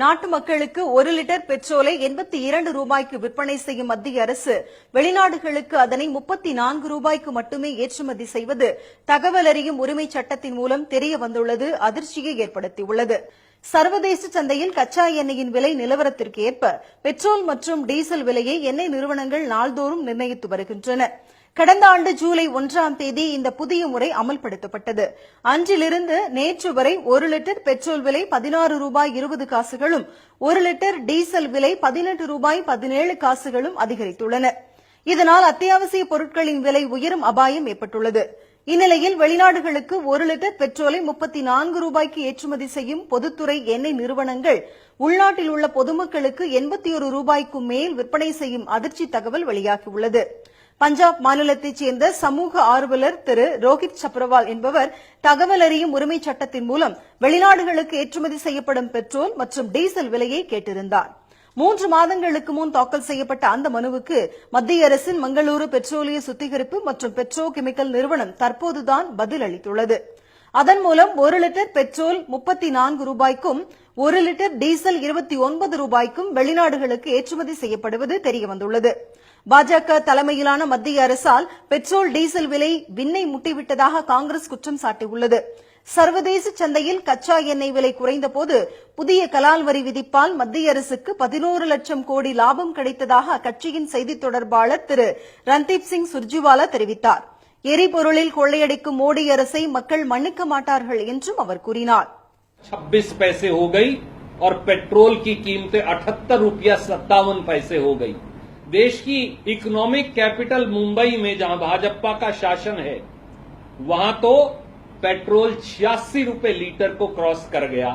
நாட்டு மக்களுக்கு 1 லிட்டர் பெட்ரோலை 82 ரூபாய்க்கு விற்பனை செய்யும் மத்திய அரசு வெளிநாடுகளுக்கு அதனை 34 ரூபாய்க்கு மட்டுமே ஏற்றுமதி செய்வது தகவல் அறியும் உரிமை சட்டத்தின் மூலம் தெரிய வந்துள்ளது அதிர்ச்சியை ஏற்படுத்தியுள்ளது. சர்வதேச சந்தையில் கச்சா எண்ணெயின் விலை நிலவரத்திற்கு ஏற்ப பெட்ரோல் மற்றும் டீசல் விலையை எண்ணெய் நிறுவனங்கள் நாள்தோறும் நிர்ணயித்து வருகின்றன. கடந்த ஆண்டு ஜூலை 1ஆம் தேதி இந்த புதிய முறை அமல்படுத்தப்பட்டது. அன்றிலிருந்து நேற்று வரை 1 லிட்டர் பெட்ரோல் விலை 16 ரூபாய் 20 காசுகளும் 1 லிட்டர் டீசல் விலை 18 ரூபாய் 17 காசுகளும் அதிகரித்துள்ளன. இதனால் அத்தியாவசிய பொருட்களின் விலை உயரும் அபாயம் ஏற்பட்டுள்ளது. இந்நிலையில் வெளிநாடுகளுக்கு 1 லிட்டர் பெட்ரோலை 34 ரூபாய்க்கு ஏற்றுமதி செய்யும் பொதுத்துறை எண்ணெய் நிறுவனங்கள் உள்நாட்டில் உள்ள பொதுமக்களுக்கு 81 ரூபாய்க்கும் மேல் விற்பனை செய்யும் அதிர்ச்சி தகவல் வெளியாகியுள்ளது. பஞ்சாப் மாநிலத்தைச் சேர்ந்த சமூக ஆர்வலர் திரு ரோஹித் சப்ரவால் என்பவர் தகவல் அறியும் உரிமை சட்டத்தின் மூலம் வெளிநாடுகளுக்கு ஏற்றுமதி செய்யப்படும் பெட்ரோல் மற்றும் டீசல் விலையை கேட்டிருந்தார். 3 மாதங்களுக்கு முன் தாக்கல் செய்யப்பட்ட அந்த மனுவுக்கு மத்திய அரசின் மங்களூரு பெட்ரோலிய சுத்திகரிப்பு மற்றும் பெட்ரோ கெமிக்கல் நிறுவனம் தற்போதுதான் பதில் அளித்துள்ளது. அதன் மூலம் 1 லிட்டர் பெட்ரோல் 34 ரூபாய்க்கும் 1 லிட்டர் டீசல் 29 ரூபாய்க்கும் வெளிநாடுகளுக்கு ஏற்றுமதி செய்யப்படுவது தெரியவந்துள்ளது. பாஜக தலைமையிலான மத்திய அரசால் பெட்ரோல் டீசல் விலை விண்ணை முட்டிவிட்டதாக காங்கிரஸ் குற்றம் சாட்டியுள்ளது. சர்வதேச சந்தையில் கச்சா எண்ணெய் விலை குறைந்தபோது புதிய கலால் வரி விதிப்பால் மத்திய அரசுக்கு 11 லட்சம் கோடி லாபம் கிடைத்ததாக அக்கட்சியின் செய்தித் தொடர்பாளர் திரு ரன்தீப் சிங் சுர்ஜிவாலா தெரிவித்தார். எரிபொருளில் கொள்ளையடிக்கும் மோடி அரசை மக்கள் மன்னிக்க மாட்டார்கள் என்றும் அவர் கூறினார். 26 पैसे हो गई और पेट्रोल की कीमतें 78 रुपया 57 पैसे हो गई. देश की इकोनॉमिक कैपिटल मुंबई में जहां भाजपा का शासन है वहां तो पेट्रोल 86 रुपए लीटर को क्रॉस कर गया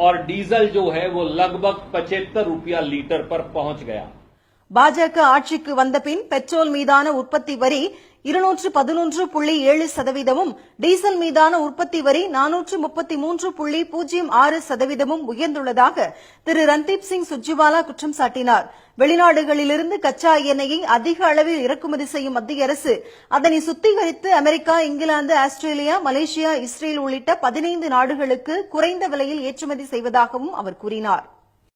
और डीजल जो है वो लगभग 75 रुपया लीटर पर पहुंच गया. பாஜக ஆட்சிக்கு வந்த பின் பெட்ரோல் மீதான உற்பத்தி வரி 211.7%, டீசல் மீதான உற்பத்தி வரி 433.06% உயர்ந்துள்ளதாக திரு ரன்தீப் சிங் சுர்ஜிவாலா குற்றம் சாட்டினார். வெளிநாடுகளிலிருந்து கச்சா எண்ணெயை அதிக அளவில் இறக்குமதி செய்யும் மத்திய அரசு அதனை சுத்திகரித்து America, England, Australia, Malaysia, Israel உள்ளிட்ட 15 நாடுகளுக்கு குறைந்த விலையில் ஏற்றுமதி செய்வதாகவும் அவர் கூறினார்.